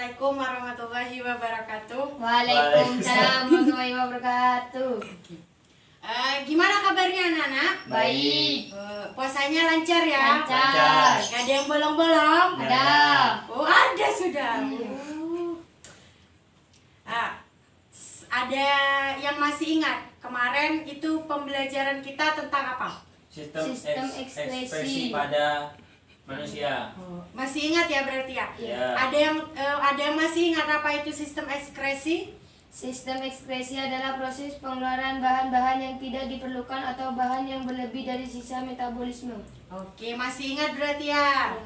Assalamualaikum warahmatullahi wabarakatuh. Waalaikumsalam warahmatullahi wabarakatuh. Gimana kabarnya anak-anak? Baik. Puasanya lancar ya? Lancar. Gak ada yang bolong-bolong? Ada. Oh ada sudah. Ada yang masih ingat kemarin itu pembelajaran kita tentang apa? Sistem ekspresi pada manusia. Masih ingat ya berarti ya? Ya. Ada yang masih ingat apa itu sistem ekskresi? Sistem ekskresi adalah proses pengeluaran bahan-bahan yang tidak diperlukan atau bahan yang berlebih dari sisa metabolisme. Oke, masih ingat berarti ya?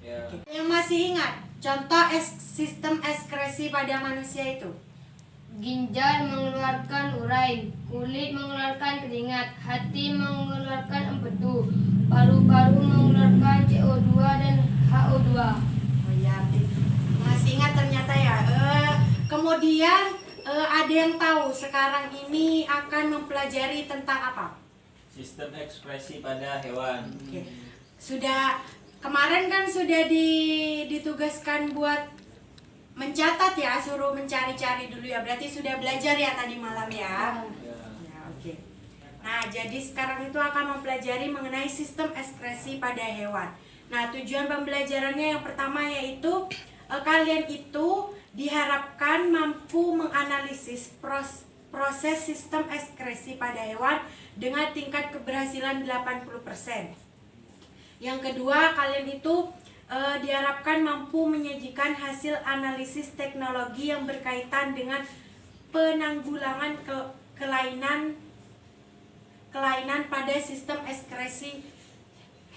Ya. Yang masih ingat contoh sistem ekskresi pada manusia itu? Ginjal mengeluarkan urain, kulit mengeluarkan keringat, hati mengeluarkan empedu, paru-paru mengeluarkan CO2 dan HO2. Oh ya, masih ingat ternyata ya. Kemudian ada yang tahu sekarang ini akan mempelajari tentang apa? Sistem ekspresi pada hewan. Oke. Sudah kemarin kan sudah ditugaskan buat mencatat ya, suruh mencari-cari dulu ya. Berarti sudah belajar ya tadi malam ya. Ya. Ya, oke. Nah, jadi sekarang itu akan mempelajari mengenai sistem ekskresi pada hewan. Nah, tujuan pembelajarannya yang pertama yaitu kalian itu diharapkan mampu menganalisis proses sistem ekskresi pada hewan dengan tingkat keberhasilan 80%. Yang kedua, kalian itu diharapkan mampu menyajikan hasil analisis teknologi yang berkaitan dengan penanggulangan kelainan pada sistem ekskresi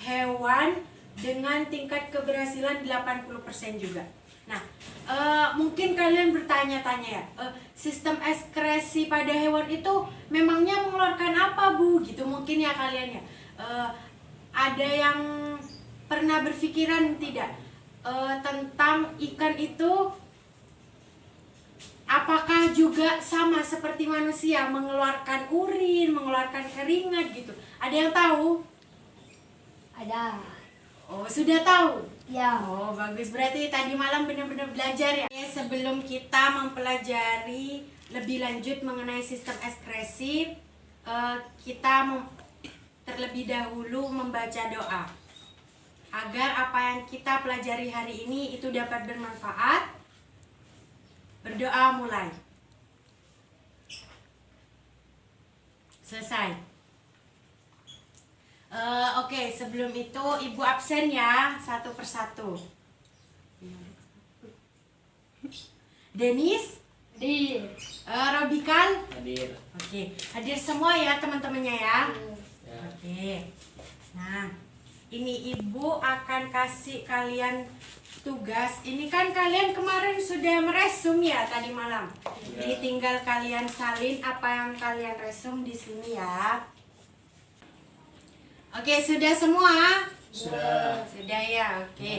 hewan dengan tingkat keberhasilan 80% juga. Nah, mungkin kalian bertanya-tanya ya, sistem ekskresi pada hewan itu memangnya mengeluarkan apa, Bu? Gitu mungkin ya kalian ya. Ada yang pernah berpikiran tidak tentang ikan itu apakah juga sama seperti manusia mengeluarkan urin, mengeluarkan keringat gitu? Ada yang tahu? Ada. Oh, sudah tahu? Ya. Oh, bagus. Berarti tadi malam benar-benar belajar ya. Sebelum kita mempelajari lebih lanjut mengenai sistem ekskresi, kita terlebih dahulu membaca doa agar apa yang kita pelajari hari ini itu dapat bermanfaat. Berdoa mulai. Selesai. Oke, sebelum itu Ibu absen ya, satu persatu. Denis, Robikan, Hadir. oke, hadir semua ya teman-temannya ya. Ya. Oke. Nah, ini Ibu akan kasih kalian tugas. Ini kan kalian kemarin sudah meresum ya tadi malam. Ya. Jadi tinggal kalian salin apa yang kalian resum di sini ya. Oke, sudah semua? Sudah. Sudah ya, oke.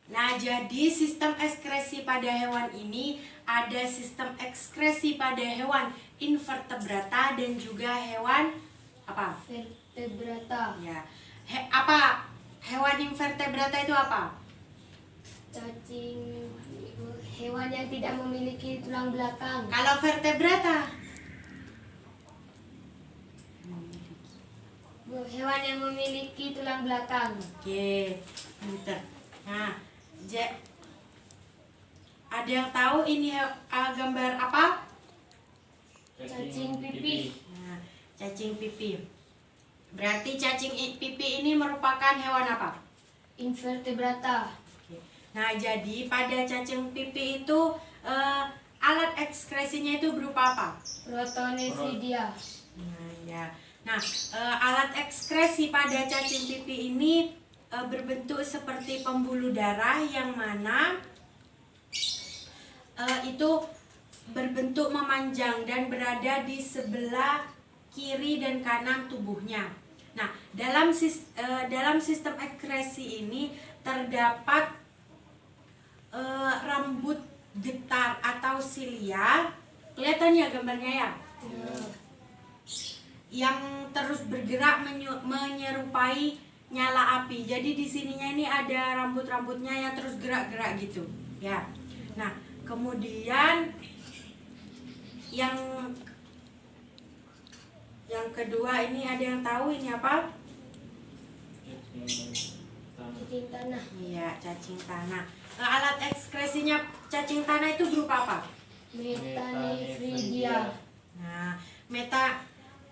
Nah, jadi sistem ekskresi pada hewan ini ada sistem ekskresi pada hewan invertebrata dan juga hewan apa? Vertebrata. Ya. Apa? Hewan invertebrata itu apa? Cacing, hewan yang tidak memiliki tulang belakang. Kalau vertebrata? Hewan yang memiliki tulang belakang. Oke, pinter. Nah, ada yang tahu ini gambar apa? Cacing pipi. Nah, cacing pipi. Berarti cacing pipi ini merupakan hewan apa? Invertebrata. Oke. Nah, jadi pada cacing pipi itu alat ekskresinya itu berupa apa? Protonifidia. Nah, ya. Nah, alat ekskresi pada cacing pipi ini berbentuk seperti pembuluh darah yang mana itu berbentuk memanjang dan berada di sebelah kiri dan kanan tubuhnya. Nah, dalam sistem ekskresi ini terdapat rambut getar atau silia. Kelihatan ya gambarnya ya? Yang terus bergerak menyerupai nyala api. Jadi di sininya ini ada rambut-rambutnya yang terus gerak-gerak gitu, ya. Nah, kemudian yang kedua ini ada yang tahu ini apa? Cacing tanah. Iya, cacing tanah. Alat ekskresinya cacing tanah itu berupa apa? Metanefridia. Nah,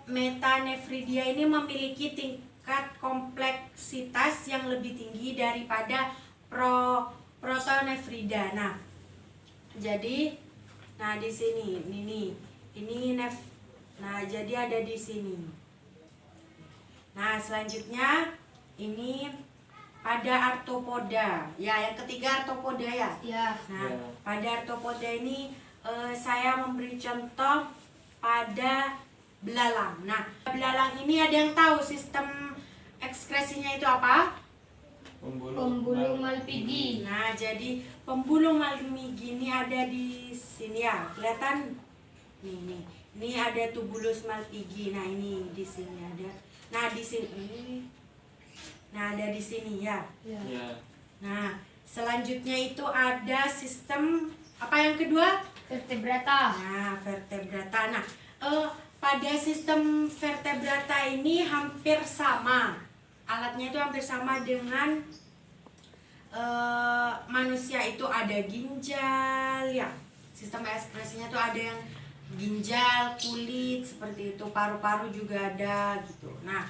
metanefridia ini memiliki tingkat kompleksitas yang lebih tinggi daripada protonefrida. Nah, jadi di sini ini nah, jadi ada di sini. Nah, selanjutnya ini pada arthropoda. Ya, yang ketiga arthropoda ya. Ya. Nah, Ya. pada arthropoda ini saya memberi contoh pada belalang. Nah, belalang ini ada yang tahu sistem ekskresinya itu apa? Pembuluh malpighi. Nah, jadi pembuluh malpighi ini ada di sini ya. Kelihatan? Nih. Ini ada tubulus malpighi. Nah, ini di sini ada. Nah, di sini. Nah, ada di sini ya. Ya. Ya. Nah, selanjutnya itu ada sistem apa yang kedua? Vertebrata. Nah, vertebrata. Nah, pada sistem vertebrata ini hampir sama. Alatnya itu hampir sama dengan manusia, itu ada ginjal ya. Sistem ekskresinya itu ada yang ginjal, kulit seperti itu, paru-paru juga ada gitu. Nah,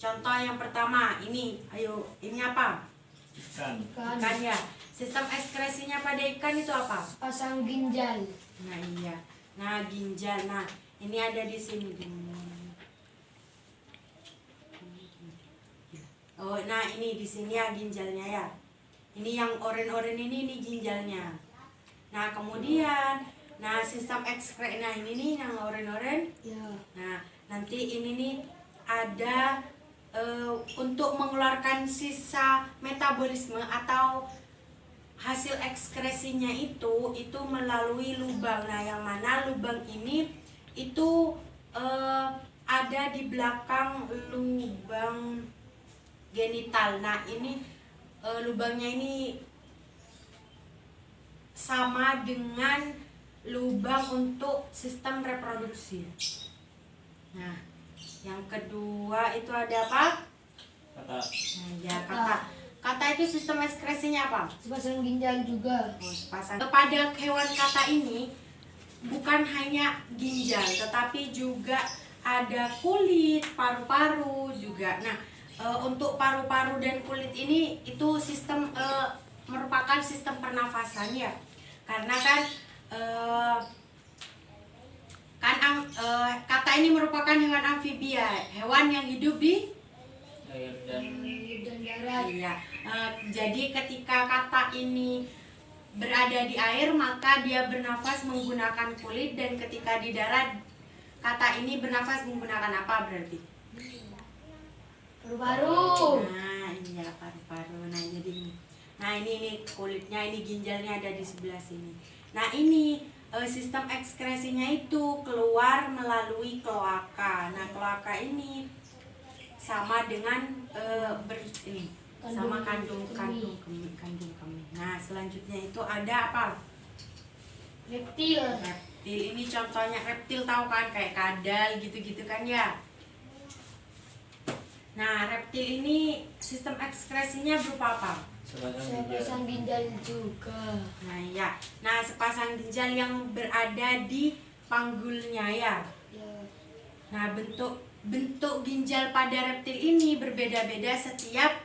contoh yang pertama ini, ayo, ini apa? Ikan. Ikan ya. Sistem ekskresinya pada ikan itu apa? Pasang ginjal. Nah, iya. Nah, ginjal. Nah, ini ada di sini. Oh, nah ini di sini ya ginjalnya ya. Ini yang oren-oren ini ginjalnya. Nah, kemudian sistem ekskresi. Nah, ini nih yang oren-oren. Ya. Nah, nanti ini nih ada untuk mengeluarkan sisa metabolisme atau hasil ekskresinya itu melalui lubang. Nah, yang mana lubang ini itu ada di belakang lubang genital. Nah, ini lubangnya ini sama dengan lubang untuk sistem reproduksi. Nah, yang kedua itu ada apa? Kata. Nah, ya, kata itu sistem ekskresinya apa? Sepasang ginjal juga. Sepasang. Pada hewan kata ini bukan hanya ginjal, tetapi juga ada kulit, paru-paru juga. Nah, untuk paru-paru dan kulit ini itu sistem merupakan sistem pernafasan ya. Karena kata ini merupakan hewan amfibia, hewan yang hidup di Air dan darat. iya. Jadi ketika kata ini berada di air, maka dia bernafas menggunakan kulit, dan ketika di darat kata ini bernafas menggunakan apa berarti? Paru-paru. Nah, iya, paru-paru. Nah, jadi ini kulitnya, ini ginjalnya ada di sebelah sini. Nah, ini sistem ekskresinya itu keluar melalui kloaka. Nah, kloaka ini sama dengan sama kandung kemih. Nah, selanjutnya itu ada apa? Reptil. Reptil. Ini contohnya reptil, tahu kan, kayak kadal gitu-gitu kan ya. Nah, reptil ini sistem ekskresinya berupa apa? Sepasang ginjal juga. Nah, ya. Nah, sepasang ginjal yang berada di panggulnya ya. Ya. Nah, bentuk ginjal pada reptil ini berbeda-beda setiap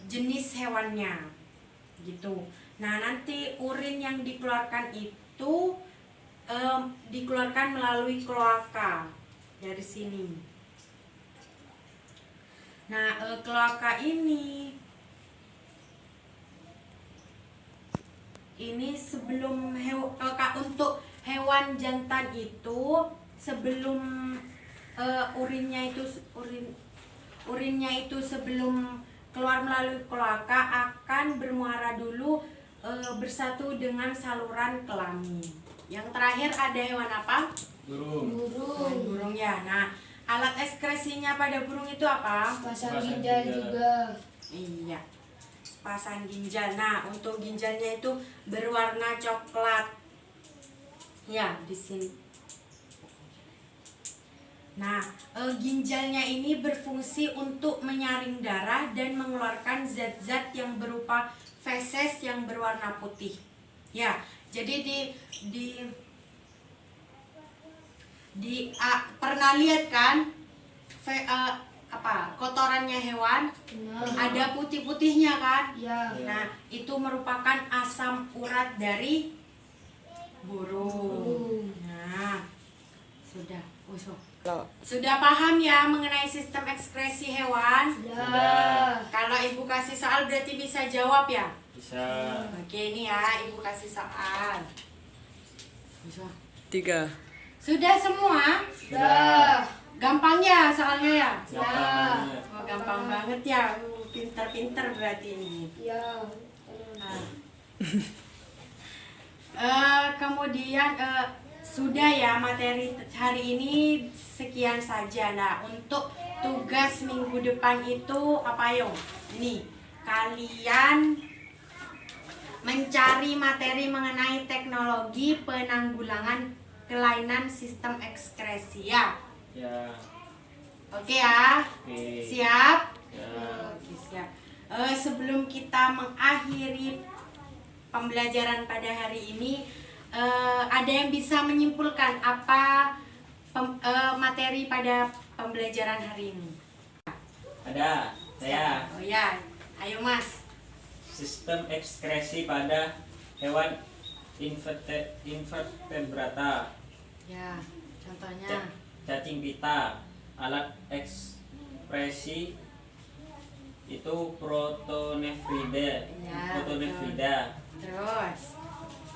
jenis hewannya. Gitu. Nah, nanti urin yang dikeluarkan itu dikeluarkan melalui kloaka dari sini. Nah, kloaka ini sebelum untuk hewan jantan itu, sebelum urinnya itu sebelum keluar melalui kloaka akan bermuara dulu bersatu dengan saluran kelamin. Yang terakhir ada hewan apa? burung. Burung ya. Nah, Alat ekskresinya pada burung itu apa? Pasang Pasang ginjal ginjal. juga. Iya, pasang ginjal. Nah, untuk ginjalnya itu berwarna coklat. Ya, di sini. Nah, ginjalnya ini berfungsi untuk menyaring darah dan mengeluarkan zat-zat yang berupa feses yang berwarna putih. Ya, jadi pernah lihat kan kotorannya hewan Nah, ada putih-putihnya kan? ya. Nah, itu merupakan asam urat dari burung. Nah, sudah. Sudah paham ya mengenai sistem ekskresi hewan? Sudah. Kalau ibu kasih soal berarti bisa jawab ya? Bisa. Oke, ini ya ibu kasih soal. 3. Sudah semua? Sudah. Gampang ya soalnya ya? Gampang banget. Oh, gampang banget ya. Pinter-pinter berarti ini. Ya. Kemudian sudah ya materi hari ini sekian saja. Nah, untuk tugas minggu depan itu apa yo? Ini kalian mencari materi mengenai teknologi penanggulangan kelainan sistem ekskresi ya. Ya. Oke ya. Oke. Siap? Ya. Oke, siap. Sebelum kita mengakhiri pembelajaran pada hari ini, ada yang bisa menyimpulkan apa materi pada pembelajaran hari ini? Ada. Saya. Oh ya, ayo Mas. Sistem ekskresi pada hewan invertebrata. Ya, contohnya. Cacing pita. Alat ekspresi itu protonefrida. Ya, Protonefrida. Terus.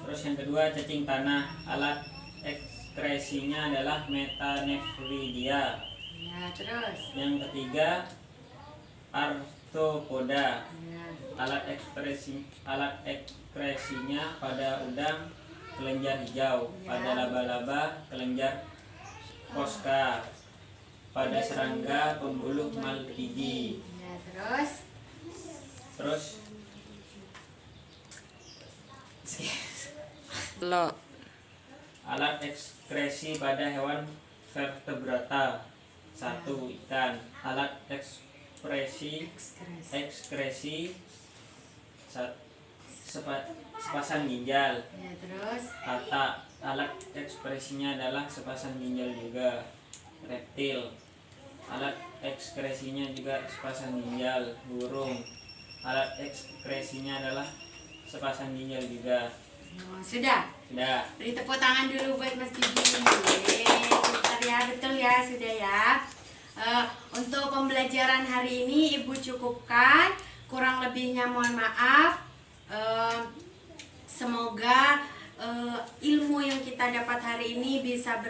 Terus yang kedua cacing tanah. Alat ekskresinya adalah metanefridia. Ya, terus. Yang ketiga arthropoda. Ya. Alat ekskresinya pada udang kelenjar hijau, pada laba-laba kelenjar koska, pada serangga pembuluh malpighi. Ya, terus. Terus Lo. alat ekskresi pada hewan vertebrata. 1. Ikan. Alat ekskresi Ekskresi. sepasang ginjal. Ya, terus. Kata. Alat ekspresinya adalah sepasang ginjal juga. Reptil. Alat ekskresinya juga sepasang ginjal. Burung. Alat ekskresinya adalah sepasang ginjal juga. Oh, sudah. Sudah. Beri tepuk tangan dulu buat Mas Didi. Pintar ya, betul ya, sudah ya. Untuk pembelajaran hari ini Ibu cukupkan. Kurang lebihnya mohon maaf. Semoga ilmu yang kita dapat hari ini bisa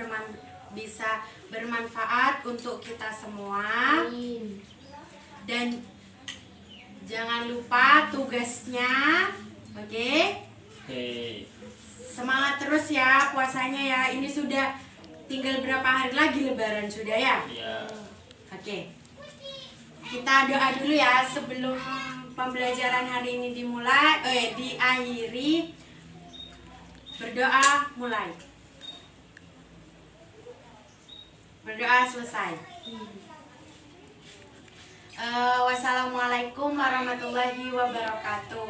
bermanfaat untuk kita semua. Amin. Dan jangan lupa tugasnya. Oke? Oke. Semangat terus ya puasanya ya. Ini sudah tinggal berapa hari lagi lebaran sudah ya? Ya. Oke. Kita doa dulu ya sebelum pembelajaran hari ini diakhiri. Berdoa mulai. Berdoa selesai. Wassalamualaikum warahmatullahi wabarakatuh.